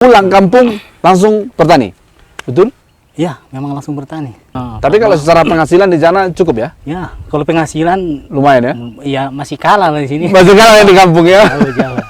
Pulang kampung langsung bertani, betul? Ya, memang langsung bertani. Tapi kalau secara penghasilan di sana cukup ya? Ya, kalau penghasilan Lumayan ya? ya masih kalah lah di sini. Masih kalah yang di kampung ya? Jauh.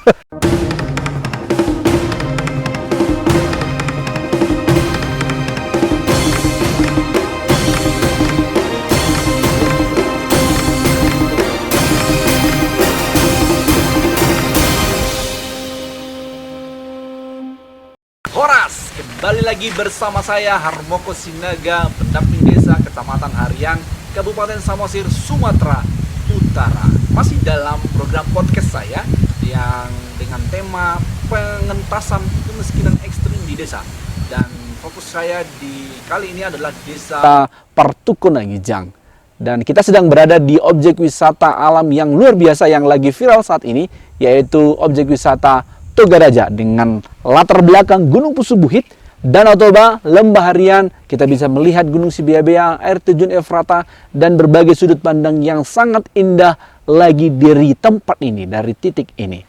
Horas, kembali lagi bersama saya Harmoko Sinaga, pendamping desa Kecamatan Harian, Kabupaten Samosir, Sumatera Utara. Masih dalam program podcast saya yang dengan tema pengentasan kemiskinan ekstrim di desa. Dan fokus saya di kali ini adalah desa Partukunagijang. Dan kita sedang berada di objek wisata alam yang luar biasa yang lagi viral saat ini, yaitu objek wisata Togaraja dengan latar belakang Gunung Pusubuhit, Danau Toba, Lembah Harian. Kita bisa melihat Gunung Sibeabea, air terjun Efrata, dan berbagai sudut pandang yang sangat indah lagi dari tempat ini, dari titik ini.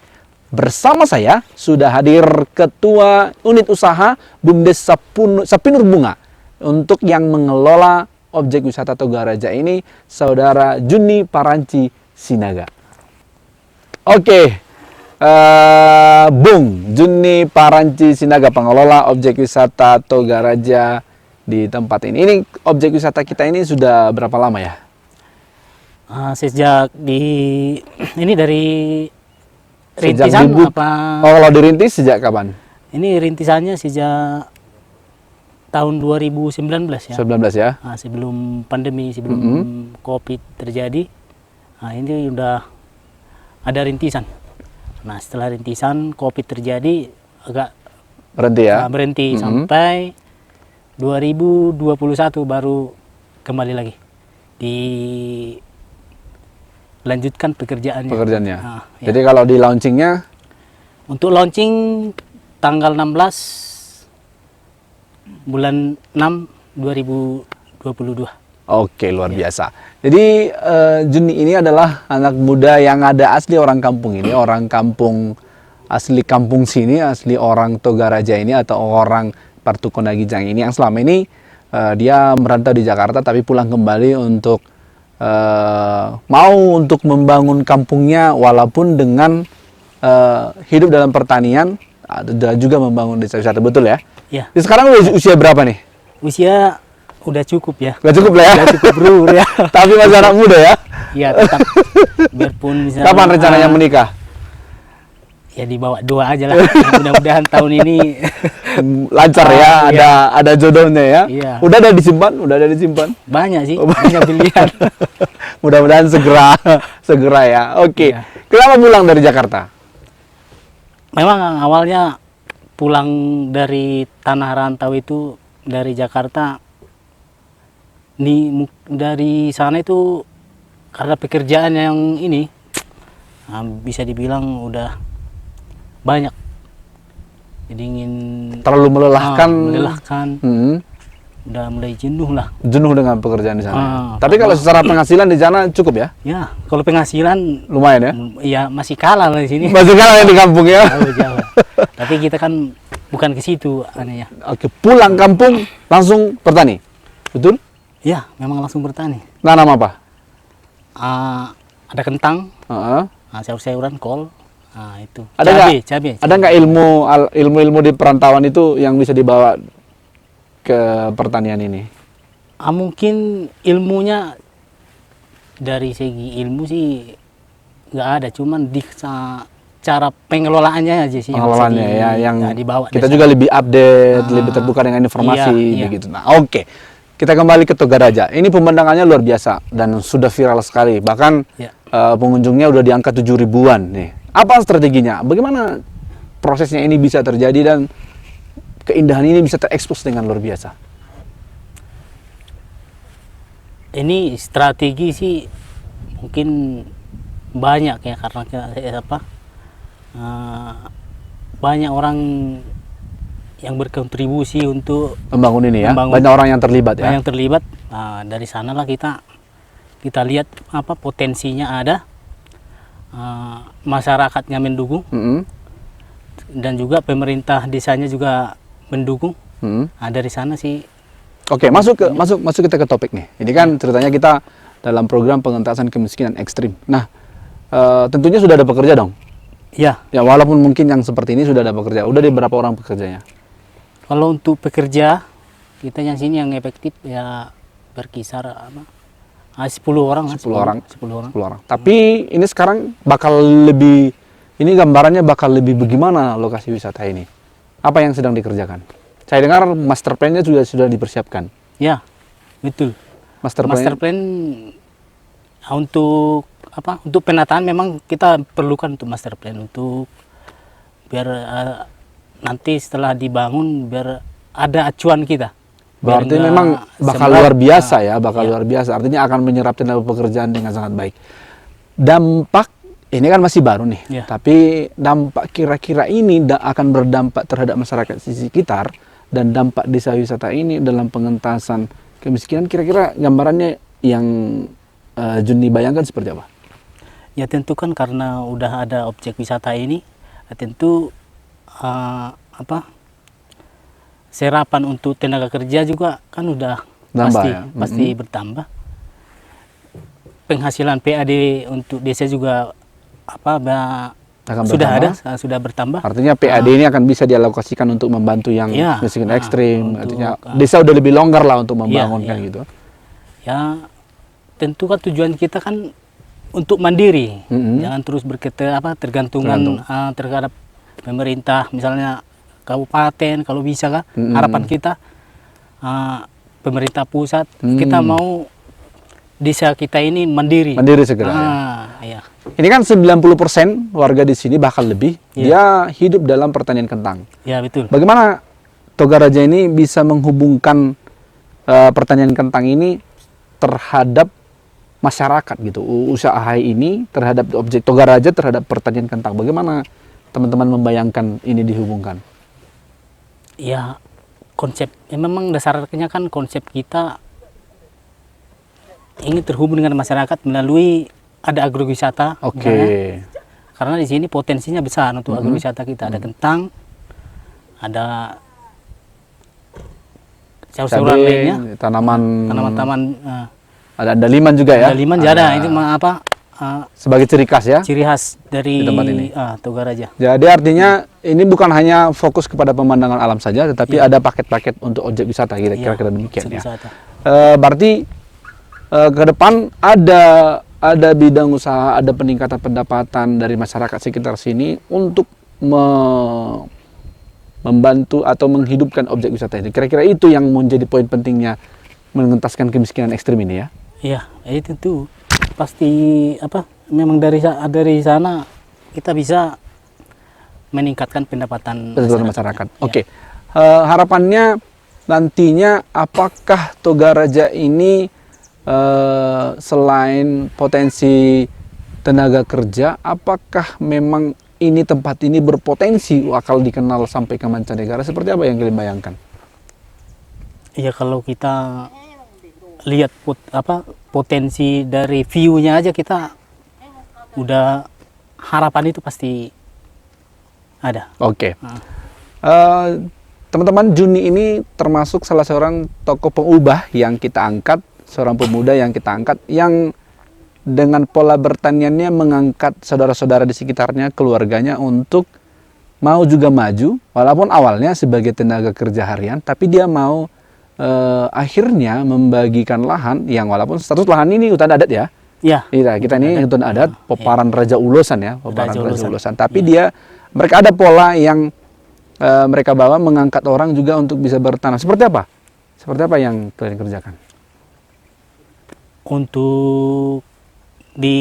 Bersama saya sudah hadir Ketua Unit Usaha BUMDes Sapinur Bunga untuk yang mengelola objek wisata Togaraja ini, Saudara Juni Paranci Sinaga. Oke. Bung Juni Paranci Sinaga, pengelola objek wisata Togaraja di tempat ini. Ini objek wisata kita ini sudah berapa lama ya? Sejak ini dari rintisan apa? Oh, kalau dirintis sejak kapan? Ini rintisannya sejak tahun 2019 ya. 19 ya. Sebelum pandemi, sebelum COVID terjadi. Ini udah ada rintisan. Nah, setelah rintisan COVID terjadi agak berhenti ya? Berhenti sampai 2021 baru kembali lagi dilanjutkan pekerjaannya. Ya. Ya. Jadi kalau di launchingnya? Untuk launching tanggal 16 bulan 6 2022. Oke, luar biasa. Jadi Juni ini adalah anak muda yang ada asli orang kampung ini, orang kampung asli kampung sini, asli orang Togaraja ini atau orang Partukunagijang ini yang selama ini dia merantau di Jakarta tapi pulang kembali untuk mau untuk membangun kampungnya walaupun dengan hidup dalam pertanian dan juga membangun desa wisata, betul ya? Iya. Sekarang usia berapa nih? Usia udah cukup ya. Udah cukup lah ya. Udah cukup bro ya. Tapi masih anak muda ya. Iya, tetap biarpun misalnya. Kapan rencananya menikah? Ya dibawa dua aja lah. Mudah-mudahan tahun ini lancar ya, iya. ada jodohnya ya. Iya. Udah ada disimpan? Banyak sih, banyak pilihan. Mudah-mudahan segera ya. Oke. Iya. Kenapa pulang dari Jakarta? Memang awalnya pulang dari tanah rantau itu dari Jakarta. Dari sana itu karena pekerjaan yang ini bisa dibilang udah banyak, jadi ingin Terlalu melelahkan. Udah mulai jenuh dengan pekerjaan di sana. Tapi kalau karena secara penghasilan di sana cukup ya? Ya, kalau penghasilan lumayan ya? Ya masih kalah lah di sini. Masih kalah yang di kampung ya? Jauh. Tapi kita kan bukan ke situ anehnya. Oke, pulang kampung langsung bertani, betul? Ya, memang langsung bertani. Nanam apa? Ada kentang, sayur-sayuran, kol, itu. Cabai. Ada nggak ilmu di perantauan itu yang bisa dibawa ke pertanian ini? Mungkin ilmunya dari segi ilmu sih nggak ada, cuman di cara pengelolaannya aja sih. Pengelolaannya yang dibawa. Kita juga lebih update, lebih terbuka dengan informasi begitu. Nah, oke. Kita kembali ke Togaraja. Ini pemandangannya luar biasa dan sudah viral sekali. Bahkan pengunjungnya udah di angka 7 ribuan nih. Apa strateginya? Bagaimana prosesnya ini bisa terjadi dan keindahan ini bisa terekspos dengan luar biasa? Ini strategi sih mungkin banyak ya, karena banyak orang yang berkontribusi untuk membangun ini ya. Banyak orang yang terlibat ya. Banyak terlibat. Dari sanalah kita lihat potensinya ada, masyarakatnya mendukung. dan juga pemerintah desanya juga mendukung. Nah, dari sana sih. Oke, masuk kita ke topik nih. Ini kan ceritanya kita dalam program pengentasan kemiskinan ekstrim. Nah, tentunya sudah ada pekerja dong. Ya, Ya, walaupun mungkin yang seperti ini sudah ada pekerja. Udah di berapa orang pekerjanya? kalau untuk pekerja kita yang sini yang efektif ya berkisar 10 orang. 10 orang. 10 orang. 10 orang. Tapi ini sekarang bakal lebih, ini gambarannya bakal lebih bagaimana lokasi wisata ini? Apa yang sedang dikerjakan? Saya dengar master plan-nya juga sudah dipersiapkan. Ya, betul. Master Master plan plan untuk apa? Untuk penataan memang kita perlukan untuk master plan untuk biar nanti setelah dibangun biar ada acuan kita. Biar berarti enggak memang bakal sembarang. luar biasa ya, bakal Ya. luar biasa. Artinya akan menyerap tenaga pekerjaan dengan sangat baik. Dampak ini kan masih baru nih, Ya. tapi dampak kira-kira ini akan berdampak terhadap masyarakat di sekitar dan dampak desa wisata ini dalam pengentasan kemiskinan. Kira-kira gambarannya yang Juni bayangkan seperti apa? Ya tentu kan karena udah ada objek wisata ini, tentu serapan untuk tenaga kerja juga kan udah Nambah ya? pasti bertambah. Penghasilan PAD untuk desa juga Akan sudah bertambah? sudah bertambah. Artinya PAD ini akan bisa dialokasikan untuk membantu yang Ya, miskin ekstrim. untuk, Artinya desa udah lebih longgar lah untuk membangun ya. kan gitu. Ya tentu kan tujuan kita kan untuk mandiri, Mm-mm. jangan terus tergantungan terhadap pemerintah, misalnya kabupaten kalau bisa kan. Mm-mm. Harapan kita pemerintah pusat, kita mau desa kita ini mandiri. Mandiri segera ya. Iya. Ini kan 90% warga di sini bahkan lebih dia hidup dalam pertanian kentang. Ya betul. Bagaimana Togaraja ini bisa menghubungkan pertanian kentang ini terhadap masyarakat gitu, usaha ini terhadap objek Togaraja terhadap pertanian kentang. Bagaimana teman-teman membayangkan ini dihubungkan? Ya konsep, memang dasarnya kan konsep kita ingin terhubung dengan masyarakat melalui ada agrowisata. Oke. misalnya. Karena di sini potensinya besar untuk agrowisata kita. Ada kentang, ada sayur-sayuran Cabai, lainnya, tanaman, ada ada andaliman juga ya. liman ada. Itu Sebagai ciri khas ya. ciri khas dari Di tempat ini. Togaraja. Jadi artinya ini bukan hanya fokus kepada pemandangan alam saja, tetapi ada paket-paket untuk objek wisata kira-kira demikian ya. Wisata. Berarti ke depan ada bidang usaha, ada peningkatan pendapatan dari masyarakat sekitar sini untuk membantu atau menghidupkan objek wisata ini. Kira-kira itu yang menjadi poin pentingnya mengentaskan kemiskinan ekstrim ini ya. Iya, itu tuh pasti memang dari sana kita bisa meningkatkan pendapatan Masyarakat. Ya. Oke. Harapannya nantinya apakah Togaraja ini selain potensi tenaga kerja, apakah memang ini tempat ini berpotensi bakal dikenal sampai ke mancanegara? Seperti apa yang kalian bayangkan? Iya, kalau kita lihat potensi dari view-nya aja kita udah harapan itu pasti ada. Oke. Teman-teman, Juni ini termasuk salah seorang tokoh pengubah yang kita angkat, seorang pemuda yang kita angkat, yang dengan pola bertaniannya mengangkat saudara-saudara di sekitarnya, keluarganya untuk mau juga maju, walaupun awalnya sebagai tenaga kerja harian, tapi dia mau akhirnya membagikan lahan yang walaupun status lahan ini hutan adat ya. Iya. Kita ini hutan adat, peparan Raja Ulosan ya, peparan Raja Ulosan. Tapi mereka ada pola yang mereka bawa mengangkat orang juga untuk bisa bertanam. Seperti apa? Seperti apa yang kalian kerjakan? Untuk di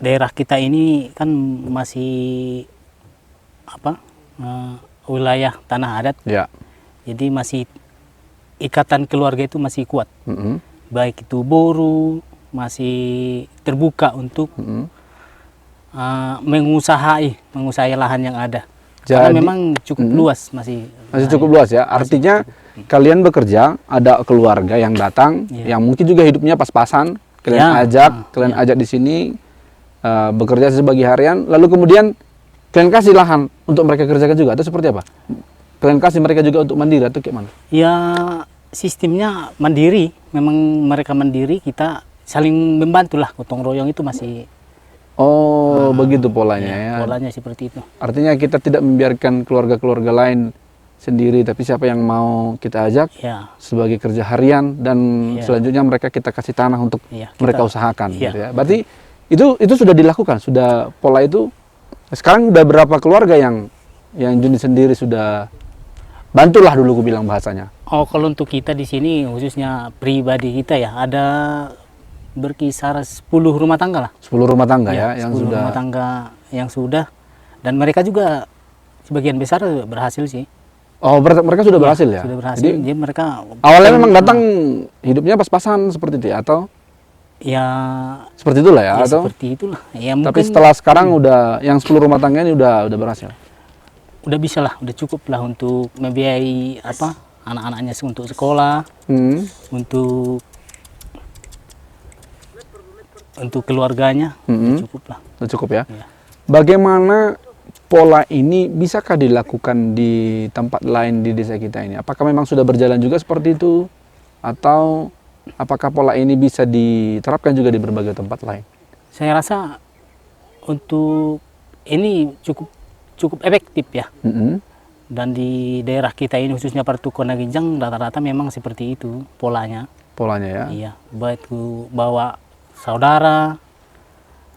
daerah kita ini kan masih wilayah tanah adat. Ya. Jadi masih ikatan keluarga itu masih kuat. Mm-mm. Baik itu boru masih terbuka untuk menguasai lahan yang ada. Karena memang cukup luas masih cukup luas ya. Artinya kalian bekerja, ada keluarga yang datang, yang mungkin juga hidupnya pas-pasan. Kalian ajak di sini bekerja sebagai harian. Lalu kemudian Kalian kasih lahan untuk mereka kerjakan juga atau seperti apa? Kalian kasih mereka juga untuk mandiri atau gimana? Ya sistemnya mandiri, memang mereka mandiri, kita saling membantu lah, gotong royong itu masih Oh, begitu polanya ya. polanya seperti itu. Artinya kita tidak membiarkan keluarga-keluarga lain sendiri, tapi siapa yang mau kita ajak Ya, sebagai kerja harian dan Iya. selanjutnya mereka kita kasih tanah untuk Iya, mereka kita- usahakan iya. gitu ya. Berarti itu sudah dilakukan, sudah pola itu. Sekarang udah berapa keluarga yang Juni sendiri sudah bantulah dulu aku bilang bahasanya. oh kalau untuk kita di sini khususnya pribadi kita ya ada berkisar 10 rumah tangga lah. 10 rumah tangga ya, yang 10 sudah. rumah tangga yang sudah, dan mereka juga sebagian besar berhasil sih. Oh, mereka sudah Iya, berhasil ya. Sudah berhasil. Jadi Jadi mereka awalnya memang datang hidupnya pas-pasan seperti itu ya, atau ya, seperti itulah ya, ya atau seperti itulah. Ya tapi mungkin setelah sekarang udah yang 10 rumah tangga ini udah berhasil. udah bisa lah, udah cukup lah untuk membiayai apa anak-anaknya untuk sekolah, Hmm. untuk keluarganya, udah cukup lah. Udah cukup ya. Iya. Bagaimana pola ini bisakah dilakukan di tempat lain di desa kita ini? Apakah memang sudah berjalan juga seperti itu? Atau apakah pola ini bisa diterapkan juga di berbagai tempat lain? Saya rasa untuk ini cukup efektif ya. Mm-mm. Dan di daerah kita ini khususnya Partukona Ginjang rata-rata memang seperti itu polanya. Polanya ya. Iya, baik itu bawa saudara,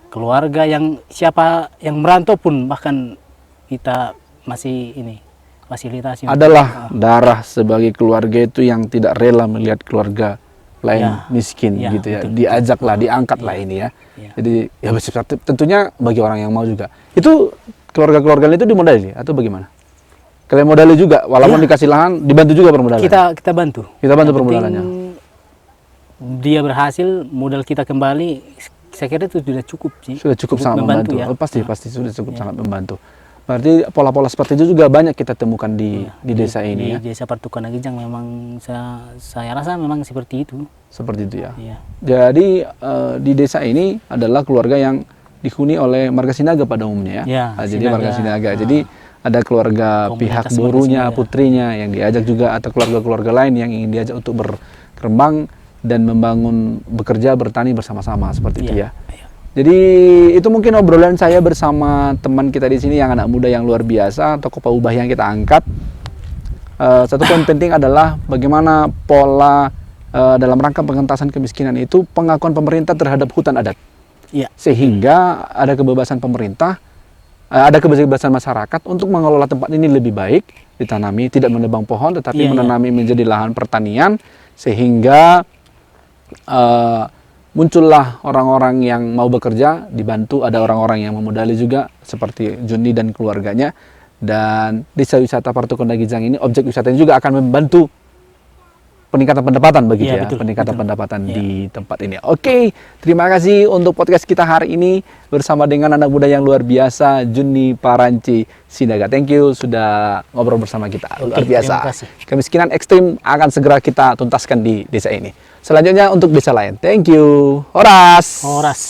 keluarga, yang siapa yang merantau pun bahkan kita masih ini fasilitasi. Adalah darah sebagai keluarga itu yang tidak rela melihat keluarga lain Ya, miskin ya, gitu ya. betul, Diajaklah, diangkatlah ini ya. Iya. Jadi ya tentunya bagi orang yang mau juga. Itu keluarga-keluarga itu dimodali atau bagaimana? Kalian modali juga, walaupun dikasih lahan, dibantu juga permodalan. Kita bantu. Kita bantu Yang permodalannya. penting dia berhasil, modal kita kembali, saya kira itu sudah cukup sih. Sudah cukup sangat membantu. ya. Oh, pasti sudah cukup sangat membantu. Berarti pola-pola seperti itu juga banyak kita temukan di desa ini ya. Di desa Partukona Ginjang memang saya rasa memang seperti itu. Seperti itu ya. Iya. Jadi di desa ini adalah keluarga yang dihuni oleh marga Sinaga pada umumnya ya. Ya, Nah, jadi Sinaga. marga Sinaga. Jadi ada keluarga pihak Komunitas marga burunya, Sinaga. putrinya yang diajak juga, atau keluarga-keluarga lain yang ingin diajak untuk berkembang dan membangun, bekerja, bertani bersama-sama seperti itu Iya, ya. iya. Jadi itu mungkin obrolan saya bersama teman kita di sini yang anak muda yang luar biasa, tokoh paubah yang kita angkat. Satu poin penting adalah bagaimana pola dalam rangka pengentasan kemiskinan itu pengakuan pemerintah terhadap hutan adat. Iya. Sehingga ada kebebasan pemerintah, ada kebebasan masyarakat untuk mengelola tempat ini lebih baik, ditanami, tidak menebang pohon, tetapi Iya, menanami menjadi lahan pertanian, sehingga muncullah orang-orang yang mau bekerja, dibantu, ada orang-orang yang memodali juga, seperti Juni dan keluarganya. Dan desa wisata Partukona Ginjang ini, objek wisatanya juga akan membantu peningkatan pendapatan begitu Iya, ya, betul, peningkatan betul. pendapatan Iya. di tempat ini. Oke, terima kasih untuk podcast kita hari ini bersama dengan anak muda yang luar biasa, Juni Paranci Sinaga. Thank you sudah ngobrol bersama kita. Luar Oke, biasa. terima kasih. Kemiskinan ekstrim akan segera kita tuntaskan di desa ini. Selanjutnya untuk desa lain. Thank you. Horas. Horas.